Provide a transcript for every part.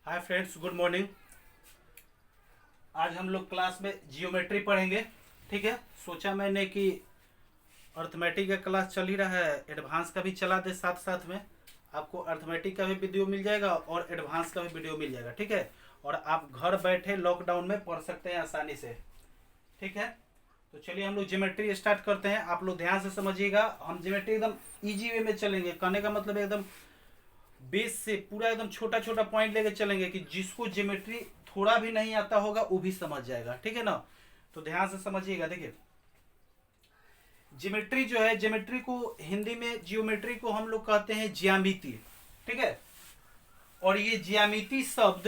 Hi friends, good morning. आज हम लोग क्लास में जियोमेट्री पढ़ेंगे। ठीक है, सोचा मैंने कि अर्थमेटिक का क्लास चल ही रहा है, एडवांस का भी चला दे साथ साथ में। आपको अर्थमेटिक का भी वीडियो मिल जाएगा और एडवांस का भी वीडियो मिल जाएगा। ठीक है, और आप घर बैठे लॉकडाउन में पढ़ सकते हैं आसानी से। ठीक है, तो चलिए हम लोग ज्योमेट्री स्टार्ट करते हैं। आप लोग ध्यान से समझिएगा, हम ज्योमेट्री एकदम इजी वे में चलेंगे। कहने का मतलब एकदम बेस से पूरा एकदम छोटा छोटा पॉइंट लेके चलेंगे कि जिसको ज्योमेट्री थोड़ा भी नहीं आता होगा वो भी समझ जाएगा। ठीक है ना, तो ध्यान से समझिएगा। देखिए, ज्योमेट्री जो है, ज्योमेट्री को हिंदी में जियोमेट्री को हम लोग कहते हैं ज्यामिति। ठीक है, और ये ज्यामिति शब्द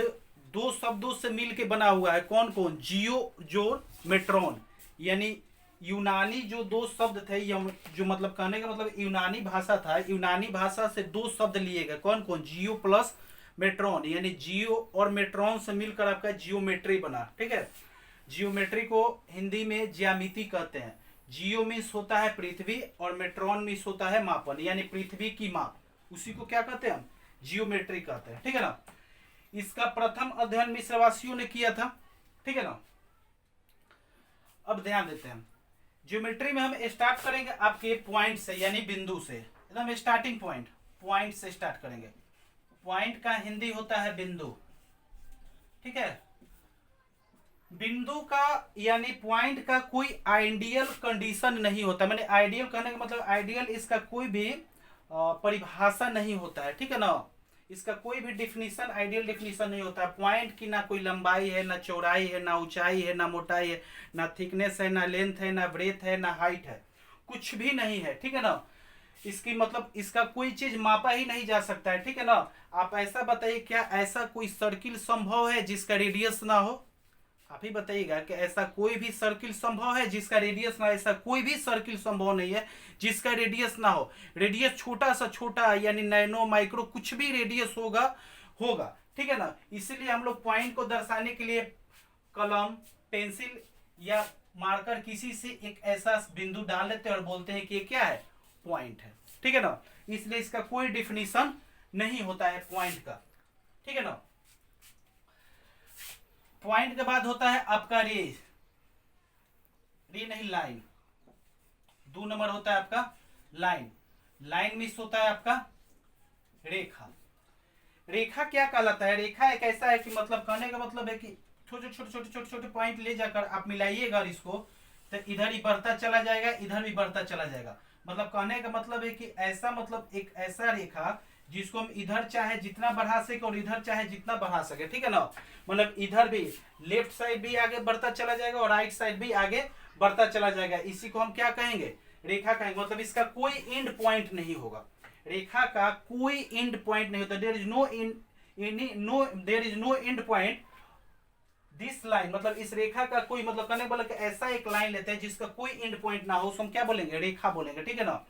दो शब्दों से मिल के बना हुआ है। कौन कौन? जियो जोर मेट्रॉन, यानी यूनानी जो दो शब्द थे, जो मतलब कहने का मतलब यूनानी भाषा था, यूनानी भाषा से दो शब्द लिए गए। कौन कौन? जियो प्लस मेट्रॉन, यानी जियो और मेट्रॉन से मिलकर आपका जियोमेट्री बना। ठीक है, जियोमेट्री को हिंदी में ज्यामिति कहते हैं। जियो मीन्स होता है पृथ्वी और मेट्रॉन मीन्स होता है मापन, यानी पृथ्वी की माप। उसी को क्या कहते हैं हम? जियोमेट्री कहते हैं। ठीक है ना, इसका प्रथम अध्ययन मिस्रवासियों ने किया था। ठीक है ना, अब ध्यान देते हैं। ज्योमेट्री में हम स्टार्ट करेंगे आपके पॉइंट से, यानी बिंदु से। एकदम स्टार्टिंग पॉइंट, पॉइंट से स्टार्ट करेंगे। पॉइंट का हिंदी होता है बिंदु। ठीक है, बिंदु का यानी पॉइंट का कोई आइडियल कंडीशन नहीं होता। मैंने आइडियल कहने का मतलब आइडियल इसका कोई भी परिभाषा नहीं होता है। ठीक है ना, इसका कोई भी डिफिनीशन, आइडियल डिफिनीशन नहीं होता है। पॉइंट की ना कोई लंबाई है, ना चौड़ाई है, ना ऊंचाई है, ना मोटाई है, ना थिकनेस है, ना लेंथ है, ना ब्रेथ है, ना हाइट है, कुछ भी नहीं है। ठीक है ना, इसकी मतलब इसका कोई चीज मापा ही नहीं जा सकता है। ठीक है ना, आप ऐसा बताइए, क्या ऐसा कोई सर्किल संभव है जिसका रेडियस ना हो? आप ही बताइएगा कि ऐसा कोई भी सर्किल संभव है जिसका रेडियस ना? ऐसा कोई भी सर्किल संभव नहीं है जिसका रेडियस ना हो। रेडियस छोटा सा छोटा, यानी नैनो माइक्रो कुछ भी रेडियस होगा होगा। ठीक है ना, इसीलिए हम लोग पॉइंट को दर्शाने के लिए कलम, पेंसिल या मार्कर किसी से एक ऐसा बिंदु डाल लेते हैं और बोलते हैं कि ये क्या है? पॉइंट है। ठीक है ना, इसलिए इसका कोई डिफिनीशन नहीं होता है पॉइंट का। ठीक है ना, पॉइंट के बाद होता है आपका रे। रे नहीं, लाइन। 2 नंबर होता है आपका लाइन। लाइन मिस होता है आपका रेखा। रेखा क्या कहलाता है? रेखा एक ऐसा है कि मतलब कहने का मतलब है कि छोटे छोटे छोटे छोटे छोटे पॉइंट ले जाकर आप मिलाइएगा और इसको, तो इधर ही बढ़ता चला जाएगा, इधर भी बढ़ता चला जाएगा। मतलब कहने का मतलब है कि ऐसा, मतलब एक ऐसा रेखा जिसको हम इधर चाहे जितना बढ़ा सके और इधर चाहे जितना बढ़ा सके। ठीक है ना, मतलब इधर भी लेफ्ट साइड भी आगे बढ़ता चला जाएगा और राइट साइड भी आगे बढ़ता चला जाएगा। इसी को हम क्या कहेंगे? रेखा कहेंगे। मतलब इसका कोई एंड पॉइंट नहीं होगा। रेखा का कोई एंड पॉइंट नहीं होता। There is no there is no end point this line. मतलब इस रेखा का कोई, मतलब करने बोला कि ऐसा एक लाइन लेते हैं जिसका कोई एंड पॉइंट ना हो, उसको हम क्या बोलेंगे? रेखा बोलेंगे। ठीक है ना,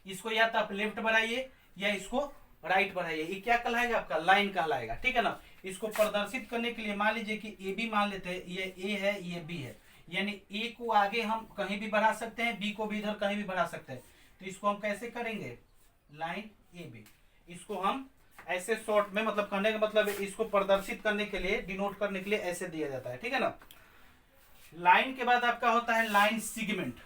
इसको या तो आप लेफ्ट बढ़ाइए या इसको राइट बढ़ाइए, ये क्या कहलाएगा? आपका लाइन कहलाएगा। ठीक है ना, इसको प्रदर्शित करने के लिए मान लीजिए कि ए बी मान लेते हैं, ये ए है, ये बी है, यानी ए को आगे हम कहीं भी बढ़ा सकते हैं, बी को भी इधर कहीं भी बढ़ा सकते हैं। तो इसको हम कैसे करेंगे? Line A B. इसको हम ऐसे शॉर्ट में, मतलब कहने का मतलब इसको प्रदर्शित करने के लिए, डिनोट करने के लिए ऐसे दिया जाता है। ठीक है ना, लाइन के बाद आपका होता है लाइन सिगमेंट।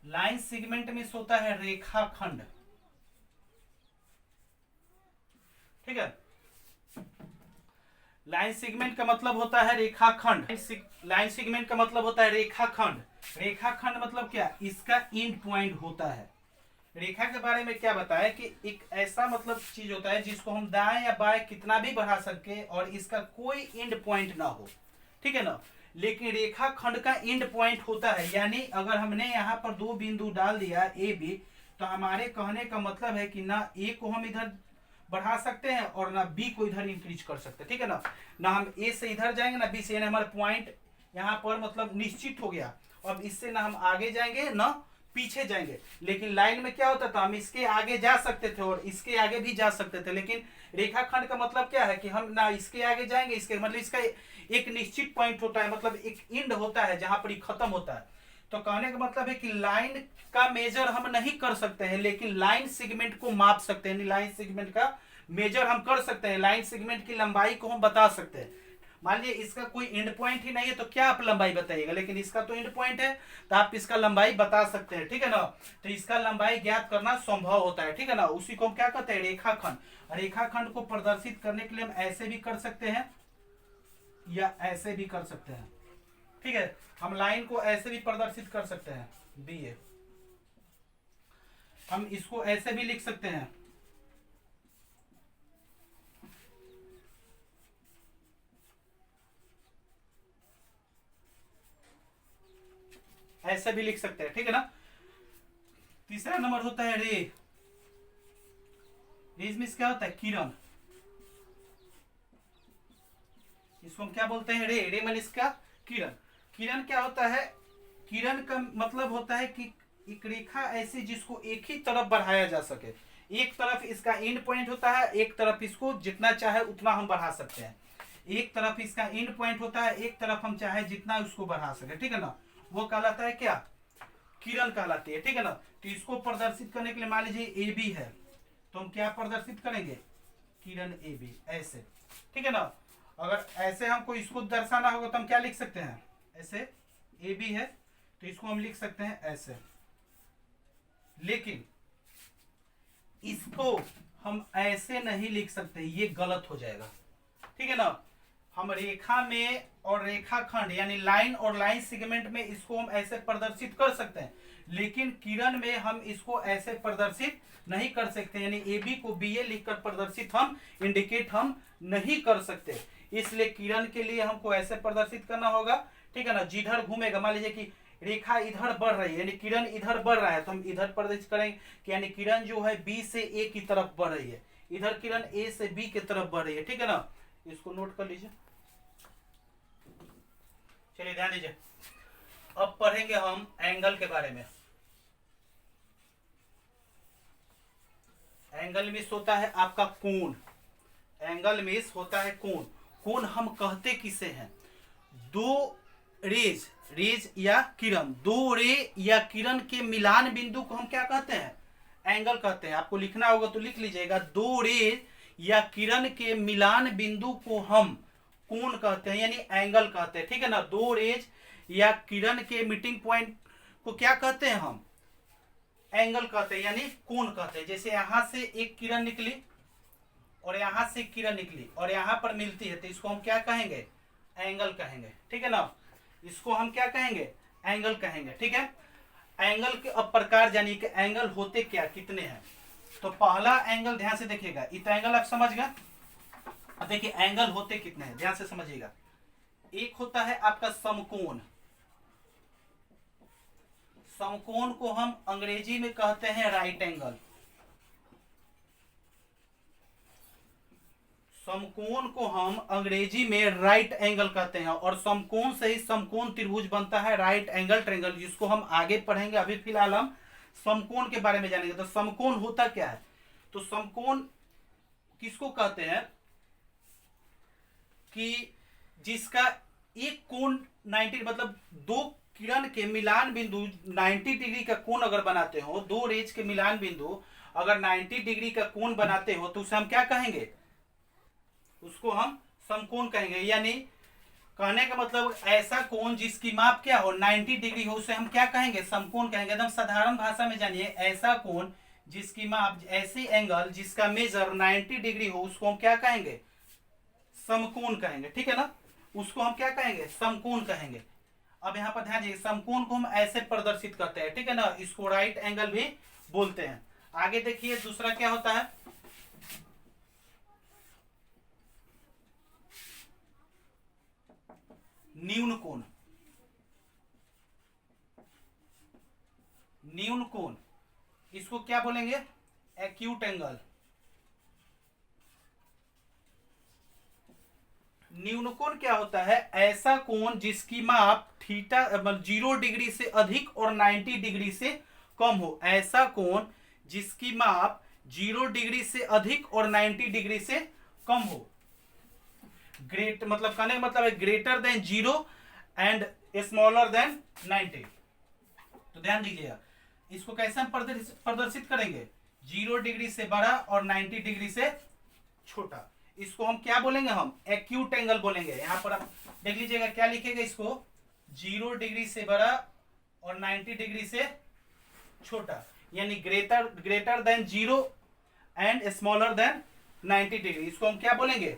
लाइन सिगमेंट में होता है रेखाखंड। ठीक है, लाइन सेगमेंट का मतलब होता है रेखाखंड। लाइन सेगमेंट का मतलब होता है रेखाखंड। रेखाखंड मतलब क्या? इसका एंड पॉइंट होता है। रेखा के बारे में क्या बताया कि एक ऐसा मतलब चीज होता है जिसको हम दाएं या बाएं कितना भी बढ़ा सके और इसका कोई एंड पॉइंट ना हो। ठीक है ना, लेकिन रेखाखंड का एंड पॉइंट होता है। यानी अगर हमने यहाँ पर दो बिंदु डाल दिया ए बी, तो हमारे कहने का मतलब है कि ना ए को हम इधर बढ़ा सकते हैं और ना बी को इधर इंक्रीज कर सकते हैं। ठीक है ना हम ए से इधर जाएंगे ना बी से, यानी हमारा पॉइंट यहाँ पर मतलब निश्चित हो गया। अब इससे ना हम आगे जाएंगे ना पीछे जाएंगे। लेकिन लाइन में क्या होता था? हम इसके आगे जा सकते थे और इसके आगे भी जा सकते थे। लेकिन रेखाखंड का मतलब क्या है कि हम ना इसके आगे जाएंगे, इसके मतलब इसका एक निश्चित पॉइंट होता है, मतलब एक एंड होता है जहां पर खत्म होता है। तो कहने का मतलब है कि लाइन का मेजर हम नहीं कर सकते हैं, लेकिन लाइन सेगमेंट को माप सकते हैं, लाइन सेगमेंट का मेजर हम कर सकते हैं, लाइन सेगमेंट की लंबाई को हम बता सकते हैं। मान लीजिए इसका कोई एंड पॉइंट ही नहीं है तो क्या आप लंबाई बताइएगा, लेकिन इसका तो एंड पॉइंट है तो आप इसका लंबाई बता सकते हैं, ठीक है ना। तो इसका लंबाई ज्ञात करना संभव होता है, ठीक है ना। उसी को हम क्या कहते हैं, रेखाखंड। रेखाखंड को प्रदर्शित करने के लिए हम ऐसे भी कर सकते हैं या ऐसे भी कर सकते हैं, ठीक है। हम लाइन को ऐसे भी प्रदर्शित कर सकते हैं, बी ए। हम इसको ऐसे भी लिख सकते हैं, ऐसे भी लिख सकते हैं, ठीक है ना। तीसरा नंबर होता है रे। रेज में क्या होता है, किरण। इसको हम क्या बोलते हैं, रे। रे मान इसका किरण। किरण क्या होता है, किरण का मतलब होता है कि एक रेखा ऐसी जिसको एक ही तरफ बढ़ाया जा सके। एक तरफ इसका एंड पॉइंट होता है, एक तरफ इसको जितना चाहे उतना हम बढ़ा सकते हैं। एक तरफ इसका एंड पॉइंट होता है, एक तरफ हम चाहे जितना उसको बढ़ा सके, ठीक है ना। वो कहलाता है क्या, किरण कहलाती है, ठीक है ना। तो इसको प्रदर्शित करने के लिए मान लीजिए ए बी है, तो हम क्या प्रदर्शित करेंगे, किरण ए बी, ऐसे, ठीक है ना। अगर ऐसे हमको इसको दर्शाना होगा तो हम क्या लिख सकते हैं, ऐसे ए बी है तो इसको हम लिख सकते हैं ऐसे। लेकिन इसको हम ऐसे नहीं लिख सकते, ये गलत हो जाएगा, ठीक है ना। हम रेखा में और रेखाखंड यानी लाइन और लाइन सेगमेंट में इसको हम ऐसे प्रदर्शित कर सकते हैं, लेकिन किरण में हम इसको ऐसे प्रदर्शित नहीं कर सकते, यानी ए बी को बी ए लिखकर प्रदर्शित हम इंडिकेट हम नहीं कर सकते। इसलिए किरण के लिए हमको ऐसे प्रदर्शित करना होगा, ठीक है ना। जिधर घूमेगा, मान लीजिए कि रेखा इधर बढ़ रही है यानी किरण इधर बढ़ रहा है, तो हम इधर प्रदर्शित करेंगे कि यानी किरण जो है बी से ए की तरफ बढ़ रही है, इधर किरण ए से बी की तरफ बढ़ रही है, ठीक है ना। इसको नोट कर लीजिए। चलिए ध्यान दीजिए, अब पढ़ेंगे हम एंगल के बारे में। एंगल मीन्स होता है आपका कोण। एंगल मीन्स होता है कोण। कोण हम कहते किसे हैं, दो रेज, रेज या किरण, दो रे या किरण के मिलान बिंदु को हम क्या कहते हैं, एंगल कहते हैं। आपको लिखना होगा तो लिख लीजिएगा, दो रेज या किरण के मिलान बिंदु को हम कोण कहते हैं यानी एंगल कहते हैं, ठीक है ना। दो रेज या किरण के मीटिंग पॉइंट को क्या कहते हैं हम, एंगल कहते हैं यानी कोण कहते हैं। जैसे यहां से एक किरण निकली और यहां से किरण निकली और यहां पर मिलती है, तो इसको हम क्या कहेंगे, एंगल कहेंगे, ठीक है ना। इसको हम क्या कहेंगे, एंगल कहेंगे, ठीक है। एंगल के अब प्रकार जानिए कि एंगल होते क्या, कितने हैं। तो पहला एंगल ध्यान से देखिएगा, इतना एंगल आप समझ गए। अब देखिए एंगल होते कितने हैं, ध्यान से समझिएगा। एक होता है आपका समकोण। समकोण को हम अंग्रेजी में कहते हैं राइट एंगल। समकोण को हम अंग्रेजी में राइट एंगल कहते हैं, और समकोण से ही समकोण त्रिभुज बनता है, राइट एंगल ट्रायंगल, जिसको हम आगे पढ़ेंगे। अभी फिलहाल हम समकोण के बारे में जानेंगे। तो समकोण होता क्या है, तो समकोण किसको कहते हैं कि जिसका एक कोण 90 मतलब दो किरण के मिलान बिंदु 90 डिग्री का कोण अगर बनाते हो, दो रेज के मिलान बिंदु अगर 90 डिग्री का कोण बनाते हो तो उसे हम क्या कहेंगे, उसको हम समकोण कहेंगे। यानी कहने का मतलब ऐसा कोण जिसकी माप क्या हो 90 डिग्री हो, उसे हम क्या कहेंगे, समकोण कहेंगे। एकदम साधारण भाषा में जानिए, ऐसा कोण जिसकी माप, ऐसी एंगल जिसका मेजर 90 डिग्री हो, उसको हम क्या कहेंगे, समकोण कहेंगे, ठीक है ना। उसको हम क्या कहेंगे, समकोण कहेंगे। अब यहाँ पर ध्यान दीजिए, समकोण को हम ऐसे प्रदर्शित करते हैं, ठीक है ना। इसको राइट एंगल भी बोलते हैं। आगे देखिए दूसरा क्या होता है, न्यून कोण। न्यून कोण, इसको क्या बोलेंगे, एक्यूट एंगल। न्यून कोण क्या होता है, ऐसा कोण जिसकी माप थीटा 0 डिग्री से अधिक और 90 डिग्री से कम हो। ऐसा कोण जिसकी माप 0 डिग्री से अधिक और 90 डिग्री से कम हो। ग्रेट मतलब कहने का मतलब है greater than 0 and smaller than 90। तो ध्यान दीजिएगा, इसको कैसे हम प्रदर्शित करेंगे, 0 डिग्री से बड़ा और 90 डिग्री से छोटा। इसको हम क्या बोलेंगे, हम एक्यूट एंगल बोलेंगे। यहां पर आप देख लीजिएगा क्या लिखेगा इसको, 0 डिग्री से बड़ा और 90 डिग्री से छोटा, यानी greater than 0 and smaller than 90 degree. इसको हम क्या बोलेंगे,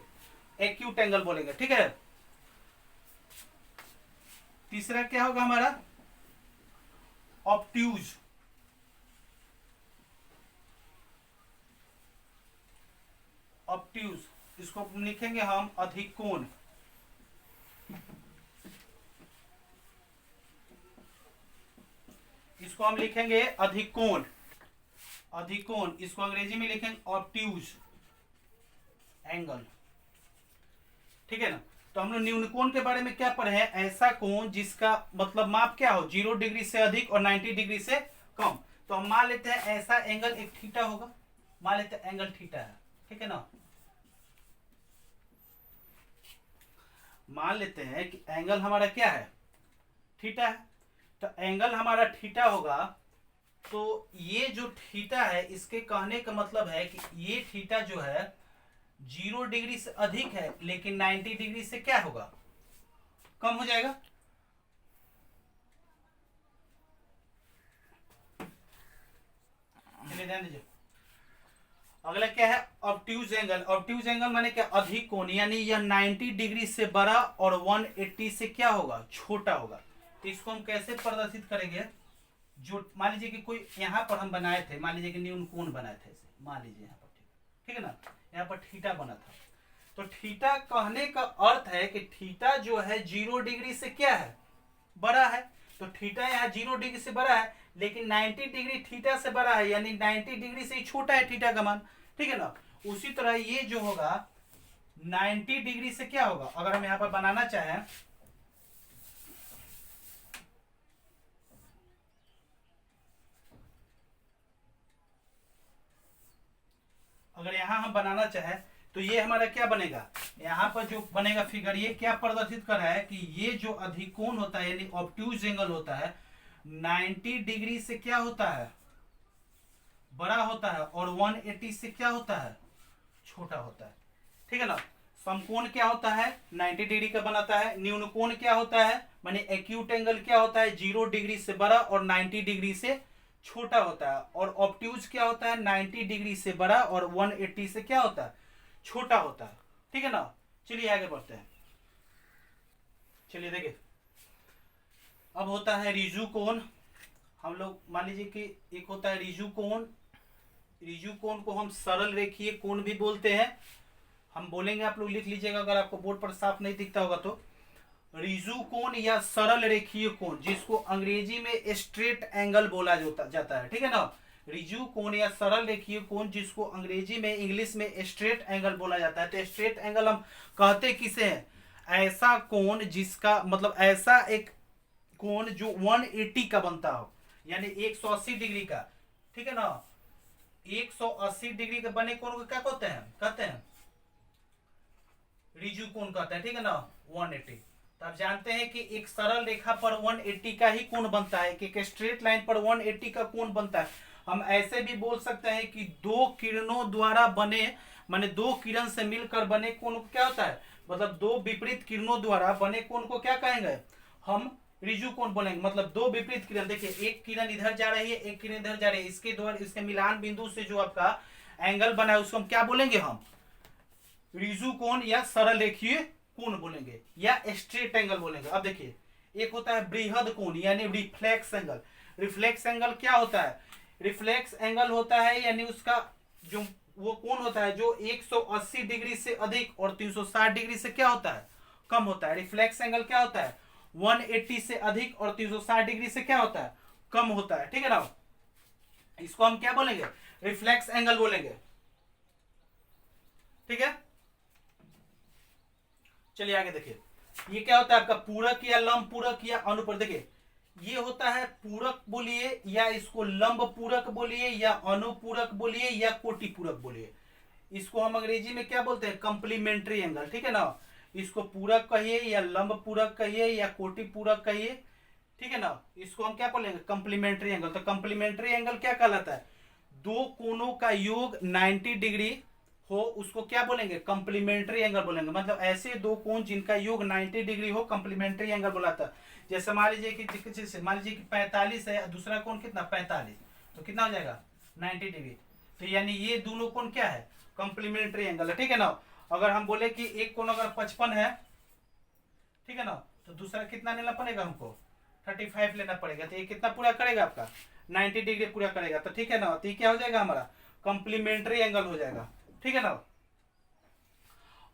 एक्यूट एंगल बोलेंगे। ठीक है, तीसरा क्या होगा हमारा, ऑब्ट्यूज। ऑब्ट्यूज, इसको लिखेंगे हम अधिकोण। इसको हम लिखेंगे अधिकोण। अधिकोण, इसको अंग्रेजी में लिखेंगे ऑब्ट्यूज एंगल। ठीक है ना। तो हम लोग न्यून कोण के बारे में क्या पढ़े हैं, ऐसा कोण जिसका मतलब माप क्या हो, 0 डिग्री से अधिक और 90 डिग्री से कम। तो हम मान लेते हैं ऐसा एंगल एक थीटा होगा, मान लेते हैं एंगल थीटा है। ठीक है ना, मान लेते हैं कि एंगल हमारा क्या है, थीटा है। तो एंगल हमारा थीटा होगा, तो ये जो थीटा है इसके कहने का मतलब है कि ये थीटा जो है 0 डिग्री से अधिक है, लेकिन 90 डिग्री से क्या होगा, कम हो जाएगा। चलिए ध्यान दीजिए, अगला क्या है, ऑब्ट्यूज एंगल। ऑब्ट्यूज एंगल माने क्या, अधिक कोण, यानी यह 90 डिग्री से बड़ा और 180 से क्या होगा, छोटा होगा। तो इसको हम कैसे प्रदर्शित करेंगे, जो मान लीजिए कि कोई यहाँ पर हम बनाए थे, मान लीजिए कि न्यून कोण बनाए थे इसे, मान लीजिए यहाँ पर, ठीक है ना, यहाँ पर थीटा बना था। तो थीटा कहने का अर्थ है कि थीटा जो है 0 डिग्री से क्या है, बड़ा है। तो थीटा यहाँ 0 डिग्री से बड़ा है, लेकिन 90 डिग्री थीटा से बड़ा है, यानी 90 डिग्री से ही छोटा है थीटा का मान। ठीक है ना। उसी तरह ये जो होगा 90 डिग्री से क्या होगा, अगर हम यहाँ पर बनाना चाहें, अगर यहां हम बनाना चाहें तो ये हमारा क्या बनेगा, यहाँ पर जो बनेगा फिगर, ये क्या प्रदर्शित कर रहा है कि ये जो अधिकोण होता है यानी ऑब्ट्यूज एंगल होता है 90 डिग्री से क्या होता है, बड़ा होता है, और 180 से क्या होता है, छोटा होता है। ठीक है ना। समकोण क्या होता है, 90 डिग्री का बनाता है। न्यून कोण क्या होता है, माने एक्यूट एंगल क्या होता है, 0 डिग्री से बड़ा और 90 डिग्री से छोटा होता है। और ऑब्ट्यूज क्या होता है, 90 डिग्री से बड़ा और 180 से क्या होता है, छोटा होता है। ठीक है ना। चलिए आगे बढ़ते हैं। चलिए देखिए, अब होता है रिजु कोण। हम लोग मान लीजिए कि एक होता है रिजु कोण। रिजु कोण को हम सरल रेखीय कोण भी बोलते हैं। हम बोलेंगे, आप लोग लिख लीजिएगा अगर आपको बोर्ड पर साफ नहीं दिखता होगा तो। रिजु कोण या सरल रेखीय कोण, जिसको अंग्रेजी में स्ट्रेट एंगल बोला जाता है। ठीक है ना। रिजु कोण या सरल रेखीय कोण, जिसको अंग्रेजी में, इंग्लिश में स्ट्रेट एंगल बोला जाता है। तो स्ट्रेट एंगल हम कहते किसे हैं, ऐसा कोण जिसका मतलब ऐसा एक कोण जो 180 का बनता हो, यानी 180 डिग्री का। ठीक है ना। 180 डिग्री के बने कोण को क्या कहते हैं रिजु कोण कहते हैं। ठीक है ना। 180। तो आप जानते हैं कि एक सरल रेखा पर 180 का ही कोण बनता है, कि एक स्ट्रेट लाइन पर 180 का कोण बनता है। हम ऐसे भी बोल सकते हैं कि दो किरणों द्वारा बने, माने दो किरण से मिलकर बने कोण को क्या होता है, मतलब दो विपरीत किरणों द्वारा बने कोण को क्या कहेंगे, हम रिजु कोण बोलेंगे। मतलब दो विपरीत किरण, देखिए एक किरण इधर जा रही है, एक किरण इधर जा रही है, इसके द्वारा इसके मिलान बिंदु से जो आपका एंगल बना है उसको हम क्या बोलेंगे, हम रिजु कोण या सरल रेखीय कोण बोलेंगे, या स्ट्रेट एंगल बोलेंगे। अब देखिए, एक होता है बृहद कोण यानी रिफ्लेक्स एंगल। रिफ्लेक्स एंगल क्या होता है, रिफ्लेक्स एंगल होता है यानी उसका जो वो कोण होता है जो 180 डिग्री से अधिक और 360 डिग्री से क्या होता है, कम होता है। रिफ्लेक्स एंगल क्या होता है, 180 से अधिक और 360 डिग्री से क्या होता है, कम होता है। ठीक है ना। इसको हम क्या बोलेंगे, रिफ्लेक्स एंगल बोलेंगे। ठीक है। चलिए आगे देखिए, ये क्या होता है आपका पूरक या लंब पूरक या अनुपूरक। देखिए ये होता है पूरक बोलिए, या इसको लंब पूरक बोलिए, या अनुपूरक बोलिए, या कोटि पूरक बोलिए। इसको हम अंग्रेजी में क्या बोलते हैं, कंप्लीमेंट्री एंगल। ठीक है ना। इसको पूरक कहिए, या लंब पूरक कहिए, या कोटि पूरक कहिए। ठीक है ना, इसको हम क्या बोलेंगे, कंप्लीमेंट्री एंगल। तो कंप्लीमेंट्री एंगल क्या कहलाता है, दो कोनों का योग 90 डिग्री हो उसको क्या बोलेंगे, कंप्लीमेंट्री एंगल बोलेंगे। मतलब ऐसे दो कोण जिनका योग 90 डिग्री हो, कंप्लीमेंट्री एंगल बुलाता है। जैसे मान लीजिए कि मान लीजिए कि 45 है, दूसरा कोण कितना 45, तो कितना हो जाएगा 90 डिग्री। तो यानी ये दोनों कोण क्या है, कंप्लीमेंट्री एंगल है, ठीक है ना। अगर हम बोले कि एक कोण अगर 55 है, ठीक है ना, तो दूसरा कितना लेना पड़ेगा हमको, 35 लेना पड़ेगा। तो ये कितना पूरा करेगा आपका, 90 डिग्री पूरा करेगा। तो ठीक है ना, तो ये क्या हो जाएगा हमारा, कंप्लीमेंट्री एंगल हो जाएगा, ठीक है ना।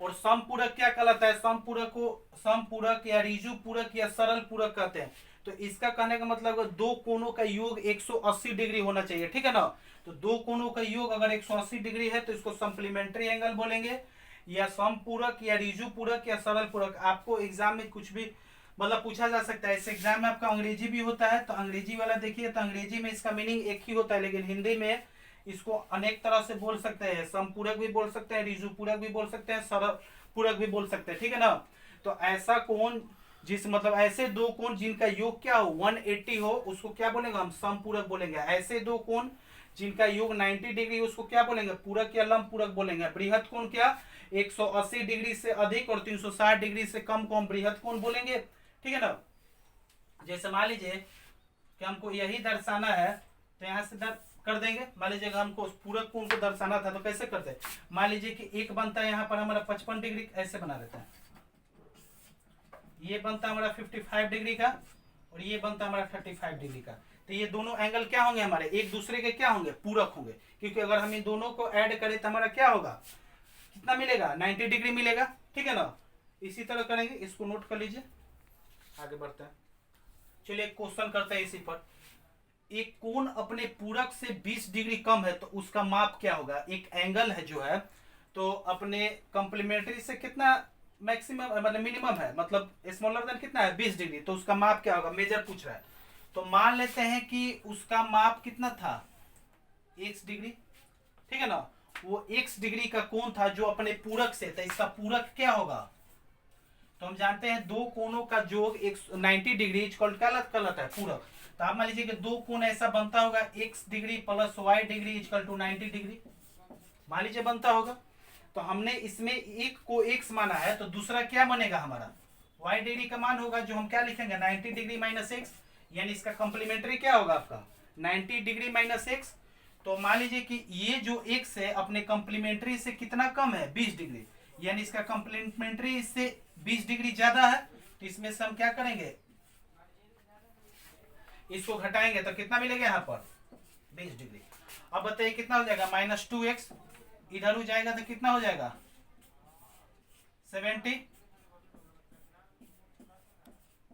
और समपूरक क्या कहलाता है, समपूरक को समपूरक या रिजु पूरक या सरल पूरक कहते हैं। तो इसका कहने का मतलब दो कोणों का योग 180 डिग्री होना चाहिए, ठीक है ना। तो दो कोणों का योग अगर 180 डिग्री है तो इसको सप्लीमेंट्री एंगल बोलेंगे, या समपूरक या रिजु पूरक या सरल पूरक। आपको एग्जाम में कुछ भी मतलब पूछा जा सकता है। इस एग्जाम में आपका अंग्रेजी भी होता है, तो अंग्रेजी वाला देखिए, तो अंग्रेजी में इसका मीनिंग एक ही होता है, लेकिन हिंदी में इसको अनेक तरह से बोल सकते हैं। समपूरक भी बोल सकते हैं, रिजु पूरक भी बोल सकते हैं, सरल पूरक भी बोल सकते हैं, ठीक है ना। तो ऐसा कोण जिस मतलब ऐसे दो कोण जिनका योग क्या हो 180 हो उसको क्या बोलेंगे हम, समपूरक बोलेंगे। ऐसे दो कोण जिनका योग 90 डिग्री उसको क्या बोलेंगे, पूरक या लंब पूरक बोलेंगे। बृहद कोण क्या 180 डिग्री से अधिक और 360 डिग्री से कम को हम बृहद कोण बोलेंगे, ठीक है ना। जैसे मान लीजिए कि हमको यही दर्शाना है, तो यहाँ से कर देंगे। मान लीजिए हमको पूरक कोण को दर्शाना था तो कैसे करते हैं, मान लीजिए कि एक बनता है यहाँ पर हमारा 55 डिग्री, ऐसे बना देते हैं। ये बनता है हमारा 55 डिग्री का और ये बनता है हमारा 35 डिग्री का। तो ये दोनों एंगल क्या होंगे हमारे, एक दूसरे के क्या होंगे, पूरक होंगे। क्योंकि अगर हम इन दोनों को ऐड करें तो हमारा क्या होगा, कितना मिलेगा, 90 डिग्री मिलेगा, ठीक है ना। इसी तरह करेंगे, इसको नोट कर लीजिए, आगे बढ़ते हैं। चलिए एक क्वेश्चन करते हैं इसी पर। एक कोण अपने पूरक से 20 डिग्री कम है तो उसका माप क्या होगा। एक एंगल है जो है, तो अपने कंप्लीमेंट्री से कितना मैक्सिमम मतलब मिनिमम है, मतलब स्मॉलर देन कितना है 20 डिग्री, तो उसका माप क्या होगा, मेजर पूछ रहा है। तो मान लेते हैं कि उसका माप कितना था, x डिग्री, ठीक है ना। वो x डिग्री का कोण था जो अपने पूरक से था, इसका पूरक क्या होगा। तो हम जानते हैं दो कोणों का जोग 90 डिग्री कहलाता है पूरक। तो आप मान लीजिए कि दो कोण ऐसा बनता होगा x degree plus y degree equal to 90 degree, मान लीजिए बनता होगा। तो हमने इसमें एक को x माना है, तो दूसरा क्या बनेगा हमारा y डिग्री का मान होगा, जो हम क्या लिखेंगे 90 डिग्री माइनस x, यानी इसका कंप्लीमेंट्री क्या होगा आपका 90 डिग्री माइनस x। तो मान लीजिए कि ये जो x है अपने कंप्लीमेंट्री से कितना कम है 20 डिग्री, यानी इसका कंप्लीमेंट्री इससे 20 डिग्री ज्यादा है। तो इसमें से हम क्या करेंगे, इसको घटाएंगे तो कितना मिलेगा यहाँ पर 20 डिग्री। अब बताइए कितना हो जाएगा, -2x, इधर हो जाएगा तो कितना हो जाएगा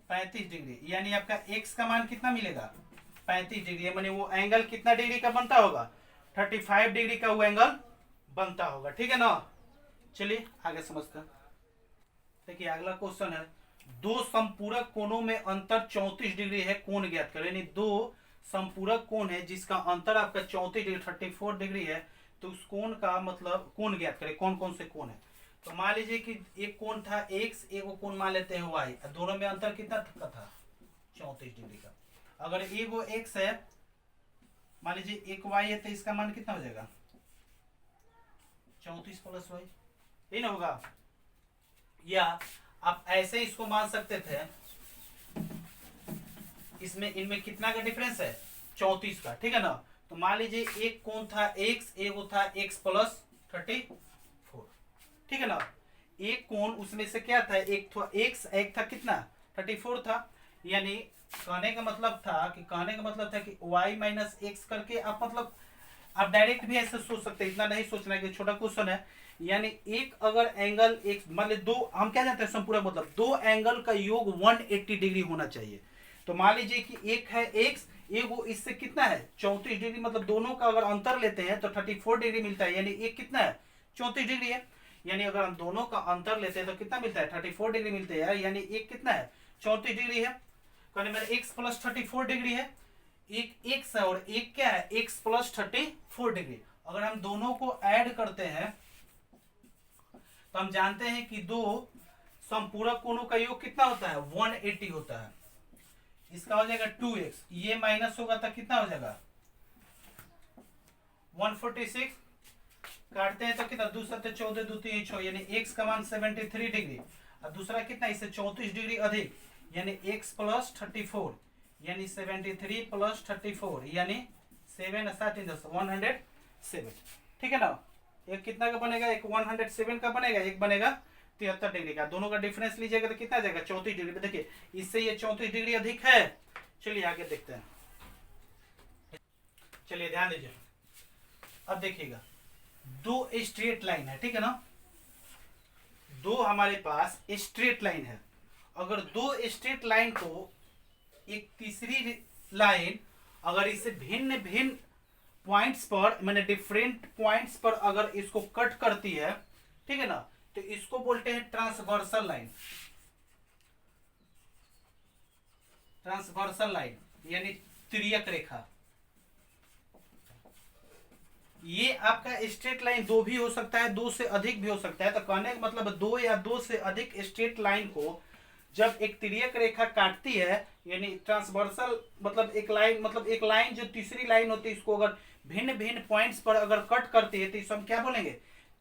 35 डिग्री, यानी आपका x का मान कितना मिलेगा 35 डिग्री। माने वो एंगल कितना डिग्री का बनता होगा 35 डिग्री का वो एंगल बनता होगा, ठीक है ना। चलिए आगे समझते हैं। देखिए अगला क्वेश्चन है, दो संपूरक कोणों में अंतर 34 डिग्री है, कोण ज्ञात करें। यानी दो संपूरक कोण है जिसका अंतर आपका 34 डिग्री 34 डिग्री है, तो उस कोण का मतलब कोण ज्ञात करें, कौन कौन से कोण है। तो मान लीजिए कि एक कोण था x, एक कोण मान लेते हैं y, दोनों में अंतर कितना था 34 डिग्री का। अगर एगो x है, मान लीजिए एक y है, तो इसका मान कितना हो जाएगा 34 प्लस y, यही ना होगा। या आप ऐसे इसको मान सकते थे, इसमें इनमें कितना का डिफरेंस है 34 का, ठीक है ना। तो मान लीजिए एक कोण था x, एक था x प्लस 34, ठीक है ना। एक कोण उसमें से क्या था, एक था x, एक था कितना 34 था। यानी कहने का मतलब था कि y माइनस एक्स करके आप मतलब आप डायरेक्ट भी ऐसे सोच सकते हैं, इतना नहीं सोचना कि छोटा क्वेश्चन है। यानी एक अगर एंगल एक मान ली दो, हम क्या जानते हैं संपूरक मतलब दो एंगल का योग 180 डिग्री होना चाहिए। तो मान लीजिए कि एक है x, एक वो इससे कितना है 34 डिग्री, मतलब दोनों का अगर अंतर लेते हैं तो 34 डिग्री मिलता है, यानी एक कितना है 34 डिग्री है। यानी अगर हम दोनों का अंतर लेते हैं तो कितना मिलता है 34 डिग्री मिलते हैं, यानी एक कितना है 34 डिग्री है। कहने मेरा x प्लस 34 डिग्री है, एक x है और एक क्या है x प्लस 34 डिग्री। अगर हम दोनों को ऐड करते हैं तो हम जानते हैं कि दो संपूरक कोणों का योग कितना होता है 180 होता है। इसका हो जाएगा 2x, ये माइनस होगा तो कितना हो जाएगा 146, काटते हैं तो कितना 2 7 14 2 3 6, यानी x का मान 73 डिग्री, और दूसरा कितना इससे 34 डिग्री अधिक, यानी x प्लस 34, यानी 73 प्लस 34, यानी 7 7 107। ठीक है ना, एक कितना का बनेगा, एक 107 का बनेगा, एक बनेगा 73 डिग्री का। दोनों का डिफरेंस लीजिएगा तो कितना आ जाएगा 34 डिग्री। देखिए इससे ये 34 डिग्री अधिक है। चलिए आगे देखते हैं। चलिए ध्यान दीजिए, अब देखिएगा दो स्ट्रेट लाइन है, ठीक है ना, दो हमारे पास स्ट्रेट लाइन है। अगर दो स्ट्रेट लाइन को एक तीसरी लाइन अगर इसे भिन्न भिन्न पॉइंट्स पर, मैंने डिफरेंट पॉइंट्स पर अगर इसको कट करती है, ठीक है ना, तो इसको बोलते हैं ट्रांसवर्सल लाइन। ट्रांसवर्सल लाइन यानी तिर्यक रेखा। ये आपका स्ट्रेट लाइन दो भी हो सकता है, दो से अधिक भी हो सकता है। तो कहने का मतलब दो या दो से अधिक स्ट्रेट लाइन को जब एक तिर्यक रेखा काटती है, यानी ट्रांसवर्सल मतलब एक लाइन जो तीसरी लाइन होती है, इसको अगर भिन्न भिन्न पॉइंट्स पर अगर कट करती है तो इसे हम क्या बोलेंगे,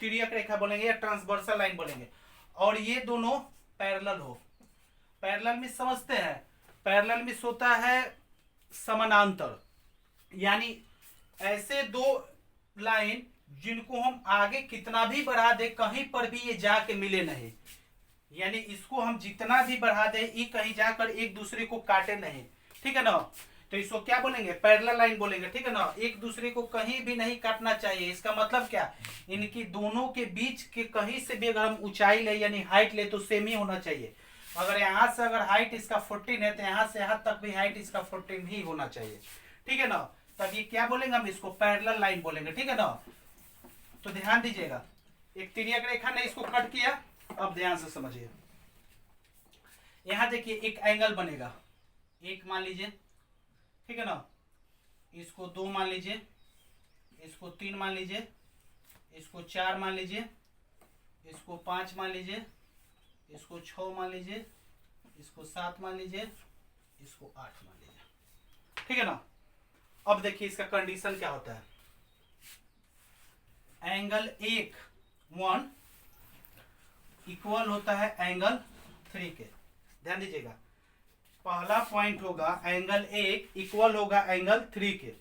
तिर्यक रेखा बोलेंगे या ट्रांसवर्सल लाइन बोलेंगे। और ये दोनों पैरेलल हो। पैरेलल में समझते हैं, पैरेलल में होता है समानांतर, यानी ऐसे दो लाइन जिनको हम आगे कितना भी बढ़ा दे कहीं पर भी ये जाके मिले नहीं, यानी इसको हम जितना भी बढ़ा दे ये कहीं जाकर एक दूसरे को काटे नहीं, ठीक है ना, तो इसको क्या बोलेंगे, पैरेलल लाइन बोलेंगे। ठीक है ना, एक दूसरे को कहीं भी नहीं काटना चाहिए। इसका मतलब क्या, इनकी दोनों के बीच के कहीं से भी अगर हम ऊंचाई ले यानी हाइट ले तो सेम ही होना चाहिए। अगर यहाँ से अगर हाइट इसका 14 है तो यहाँ से यहाँ तक भी हाइट इसका 14 ही होना चाहिए। ठीक है ना, तब ये क्या बोलेंगे, हम इसको पैरेलल लाइन बोलेंगे। ठीक है ना, तो ध्यान दीजिएगा, एक तिर्यक रेखा ने इसको कट किया। अब ध्यान से समझिए, यहां देखिए एक एंगल बनेगा, एक मान लीजिए, ठीक है ना, इसको 2 मान लीजिए, इसको 3 मान लीजिए, इसको 4 मान लीजिए, इसको 5 मान लीजिए, इसको 6 मान लीजिए, इसको 7 मान लीजिए, इसको 8 मान लीजिए। ठीक है ना, अब देखिए इसका कंडीशन क्या होता है। एंगल 1 इक्वल होता है एंगल 3 के। ध्यान दीजिएगा, पहला पॉइंट होगा एंगल 1 इक्वल होगा एंगल 3 के।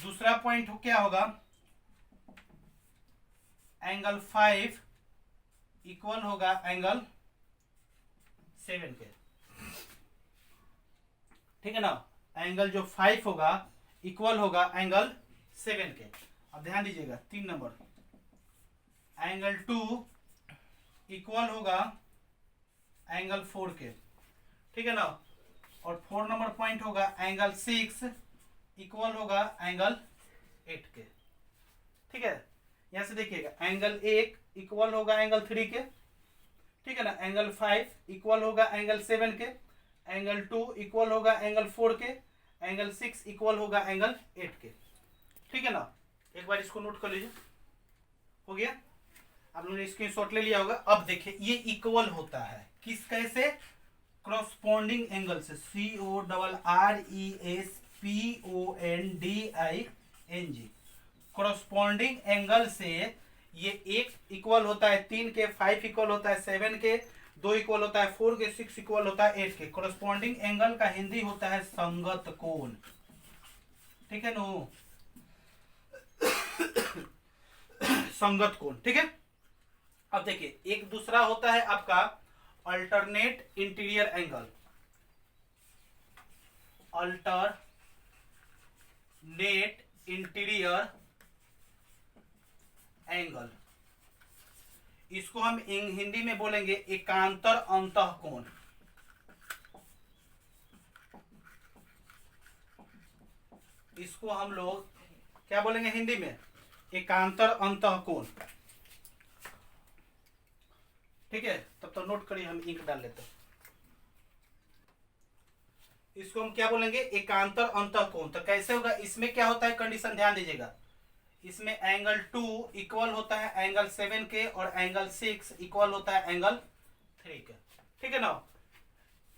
दूसरा पॉइंट क्या होगा, एंगल 5 इक्वल होगा एंगल 7 के। ठीक है ना, एंगल जो 5 होगा इक्वल होगा एंगल 7 के। अब ध्यान दीजिएगा 3 नंबर, एंगल 2 इक्वल होगा एंगल 4 के। ठीक है ना, और 4 नंबर पॉइंट होगा एंगल 6 इक्वल होगा एंगल 8 के। ठीक है, यहां से देखिएगा, एंगल 1 इक्वल होगा एंगल 3 के। ठीक है ना, एंगल 5 इक्वल होगा एंगल 7 के, एंगल 2 इक्वल होगा एंगल 4 के, एंगल 6 इक्वल होगा एंगल 8 के। ठीक है ना, एक बार इसको नोट कर लीजिए, हो गया, आप लोगों ने स्क्रीनशॉट ले लिया होगा। अब देखिए ये इक्वल होता है किस कैसे, क्रॉसपोंडिंग एंगल से, CORRESPONDING, क्रॉसपोंडिंग एंगल से ये 1 इक्वल होता है 3 के, 5 इक्वल होता है 7 के, 2 इक्वल होता है 4 के, 6 इक्वल होता है 8 के। क्रॉसपोंडिंग एंगल का हिंदी होता है संगत कोण। ठीक है नो, संगत कोण। ठीक है, अब देखिए एक दूसरा होता है आपका alternate interior angle, alternate interior angle, इसको हम हिंदी में बोलेंगे एकांतर अंतः कोण। इसको हम लोग क्या बोलेंगे हिंदी में, एकांतर अंतः कोण। ठीक है, तब तो नोट करिए, हम इंक डाल लेते हैं। इसको हम क्या बोलेंगे, एकांतर अंतः कोण। तो कैसे होगा, इसमें क्या होता है कंडीशन, ध्यान दीजिएगा, इसमें एंगल 2 इक्वल होता है एंगल 7 के, और एंगल 6 इक्वल होता है एंगल 3 के। ठीक है ना,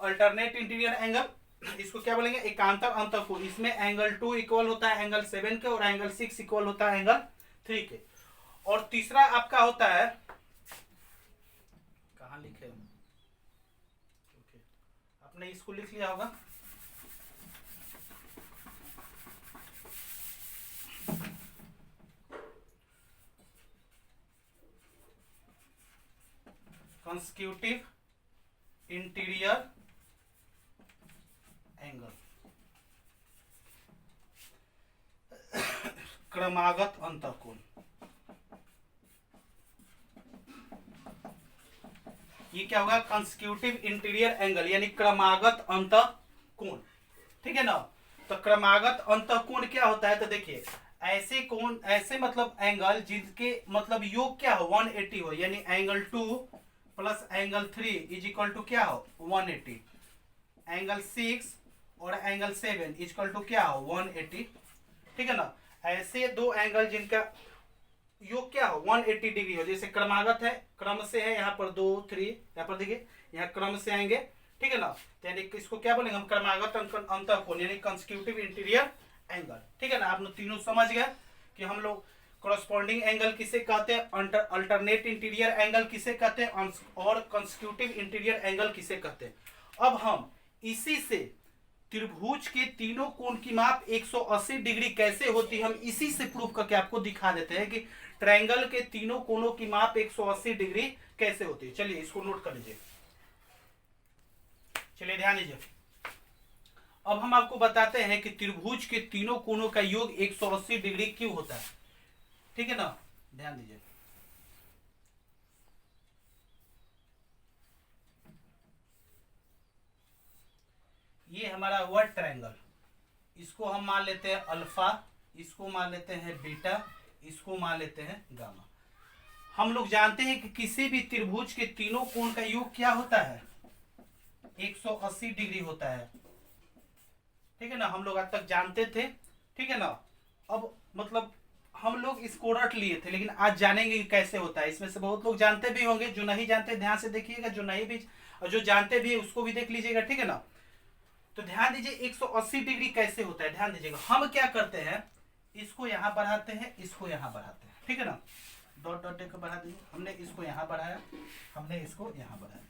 अल्टरनेट इंटीरियर एंगल इसको क्या बोलेंगे, एकांतर अंतःकोण। इसमें एंगल 2 इक्वल होता है एंगल 7 के और एंगल 6 इक्वल होता है एंगल 3 के। और तीसरा आपका होता है, कहाँ लिखे हैं? ओके, आपने इसको लिख लिया होगा। कंसेक्यूटिव इंटीरियर एंगल, क्रमागत अंतःकोण। ये क्या होगा, कंसेक्यूटिव इंटीरियर एंगल यानी क्रमागत अंतःकोण, ठीक है ना। तो क्रमागत अंतःकोण क्या होता है, तो देखिए ऐसे कोण, ऐसे मतलब एंगल जिनके मतलब योग क्या हो 180 हो, यानी angle 2 plus angle 3 is equal to क्या हो 180, एंगल 6 और एंगल 7 इज इक्वल टू क्या हो 180, ठीक है ना। ऐसे दो एंगल जिनका योग क्या हो 180 डिग्री हो, जैसे क्रमागत है, क्रम से है, यहाँ पर 2 3, यहाँ पर देखिए यहाँ क्रम से आएंगे, ठीक है ना। तो यानी इसको क्या बोलेंगे हम, क्रमागत अंतःकोण यानी कंसेक्यूटिव इंटीरियर एंगल, ठीक है ना। आप लोग तीनों समझ गए कि हम लोग कॉरस्पॉन्डिंग एंगल किसे कहते हैं, अल्टरनेट इंटीरियर एंगल किसे कहते हैं, और कंसेक्यूटिव इंटीरियर एंगल किसे कहते हैं। अब हम इसी से त्रिभुज के तीनों कोण की माप 180 डिग्री कैसे होती है, हम इसी से प्रूफ करके आपको दिखा देते हैं कि ट्रायंगल के तीनों कोणों की माप 180 डिग्री कैसे होती है। चलिए इसको नोट कर लीजिए, चलिए ध्यान दीजिए। अब हम आपको बताते हैं कि त्रिभुज के तीनों कोणों का योग 180 डिग्री क्यों होता है, ठीक है ना। ध्यान दीजिए, ये हमारा हुआ ट्रायंगल, इसको हम मान लेते हैं अल्फा, इसको मान लेते हैं बीटा, इसको मान लेते हैं गामा। हम लोग जानते हैं कि किसी भी त्रिभुज के तीनों कोण का योग क्या होता है 180 डिग्री होता है, ठीक है ना। हम लोग आज तक जानते थे, ठीक है ना। अब मतलब हम लोग इसको रट लिए थे, लेकिन आज जानेंगे कि कैसे होता है। इसमें से बहुत लोग जानते भी होंगे, जो नहीं जानते ध्यान से देखिएगा, जो नहीं भी और जो जानते भी है उसको भी देख लीजिएगा, ठीक है ना। तो ध्यान दीजिए 180 डिग्री कैसे होता है, ध्यान दीजिएगा। हम क्या करते हैं, इसको यहां बढ़ाते हैं, इसको यहां बढ़ाते हैं, ठीक है ना। डॉट डॉट देकर बढ़ा दीजिए, हमने इसको यहां बढ़ाया, हमने इसको यहां बढ़ाया,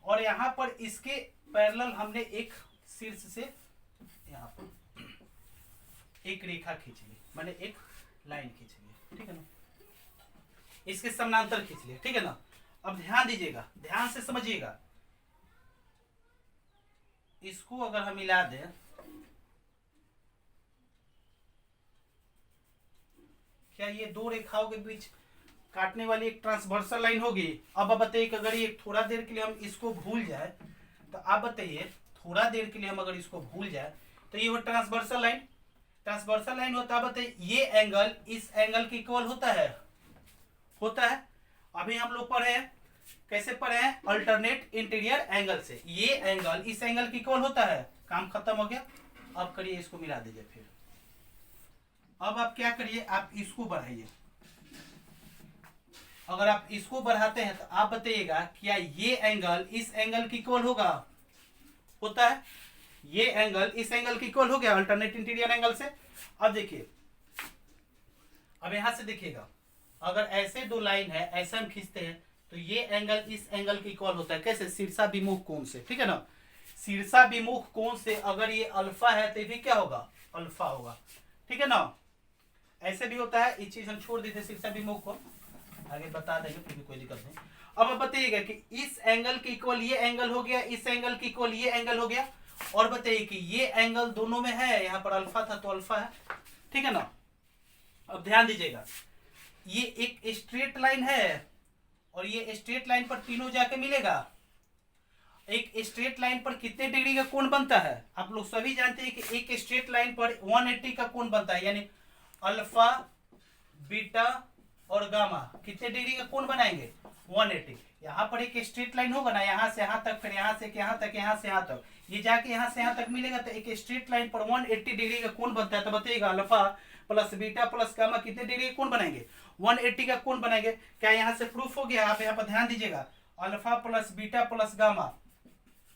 और यहां पर इसके पैरेलल हमने एक शीर्ष से यहां पर एक रेखा खींच ली, मैंने एक लाइन खींच ली, ठीक है ना। इसके समानांतर खींच लिया, ठीक है ना। अब ध्यान दीजिएगा, ध्यान से समझिएगा, इसको अगर हम मिला दें, क्या ये दो रेखाओं के बीच काटने वाली एक ट्रांसवर्सल लाइन होगी। अब आप बताइए कि अगर ये थोड़ा देर के लिए हम इसको भूल जाए, तो आप बताइए थोड़ा देर के लिए हम अगर इसको भूल जाए तो ये वो ट्रांसवर्सल लाइन, ट्रांसवर्सल लाइन होता है, बताइए ये एंगल इस एंगल की इक्वल होता है, होता है। अभी हम लोग पढ़े हैं, कैसे पढ़े हैं, अल्टरनेट इंटीरियर एंगल से, ये एंगल इस एंगल की इक्वल होता है। काम खत्म हो गया। अब करिए इसको मिला दीजिए, फिर अब आप क्या करिए, आप इसको बढ़ाइए। अगर आप इसको बढ़ाते हैं तो आप बताइएगा क्या ये एंगल इस एंगल की इक्वल होगा, होता है। ये एंगल इस एंगल की इक्वल हो गया अल्टरनेट इंटीरियर एंगल से। अब देखिए, अब यहां से देखिएगा, अगर ऐसे दो लाइन है, ऐसे हम खींचते हैं तो ये एंगल इस एंगल की इक्वल होता है, कैसे, शीर्षाभिमुख कोण से, ठीक है ना। शीर्षाभिमुख कोण से अगर ये अल्फा है तो भी क्या होगा, अल्फा होगा, ठीक है ना। ऐसे भी होता है, इस चीज हम छोड़ देते शीर्षाभिमुख को, आगे बता देंगे, फिर भी कोई दिक्कत नहीं। अब आप बताइएगा कि इस एंगल की इक्वल ये एंगल हो गया, इस एंगल की इक्वल ये एंगल हो गया, और बताइए कि ये एंगल दोनों में है, यहाँ पर अल्फा था तो अल्फा है, ठीक है ना। अब ध्यान दीजिएगा, ये एक स्ट्रेट लाइन है और ये स्ट्रेट लाइन पर तीनों जाके मिलेगा। एक स्ट्रेट लाइन पर कितने डिग्री का कोण बनता है, आप लोग सभी जानते हैं कि एक स्ट्रेट लाइन पर 180 का कोण बनता है, यानी अल्फा बीटा और गामा कितने डिग्री का कोण बनाएंगे 180। यहाँ पर एक स्ट्रेट लाइन होगा ना, यहाँ से यहाँ तक, फिर यहाँ से यहाँ तक, यहाँ से यहाँ तक, ये जाके यहाँ से यहाँ तक मिलेगा, तो एक स्ट्रेट लाइन पर 180 डिग्री का कोण बनता है। तो बताइएगा alpha plus beta plus gamma कितने डिग्री का कोण बनाएंगे, 180 का कोण बनाएंगे। क्या यहाँ से प्रूफ हो गया, आप यहाँ पर ध्यान दीजिएगा, alpha plus beta plus gamma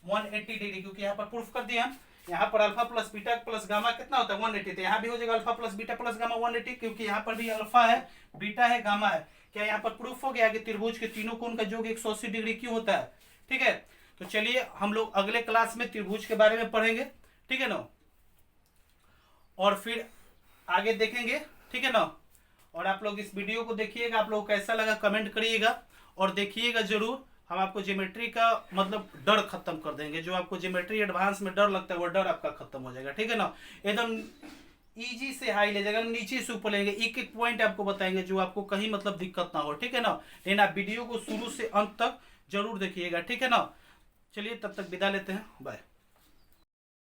180 degree, क्योंकि यहाँ पर प्रूफ कर दिया हम यहाँ पर alpha plus beta plus gamma कितना होता है 180, तो यहाँ भी हो जाएगा alpha plus beta plus gamma 180, क्योंकि यहाँ पर भी अल्फा है, बीटा है, गामा है। क्या यहाँ पर प्रूफ हो गया कि त्रिभुज के तीनों कोण का योग 180 डिग्री क्यों होता है? ठीक है, तो चलिए हम लोग अगले क्लास में त्रिभुज के बारे में पढ़ेंगे, ठीक है ना, और फिर आगे देखेंगे, ठीक है ना। और आप लोग इस वीडियो को देखिएगा, आप लोग कैसा लगा कमेंट करिएगा, और देखिएगा जरूर। हम आपको ज्योमेट्री का मतलब डर खत्म कर देंगे, जो आपको ज्योमेट्री एडवांस में डर लगता है वो डर आपका खत्म हो जाएगा, ठीक है ना। एकदम इजी से हाई ले जाएगा, नीचे से ऊपर लेंगे, एक एक पॉइंट आपको बताएंगे जो आपको कहीं मतलब दिक्कत ना हो, ठीक है ना। लेकिन आप वीडियो को शुरू से अंत तक जरूर देखिएगा, ठीक है ना। चलिए तब तक विदा लेते हैं, बाय।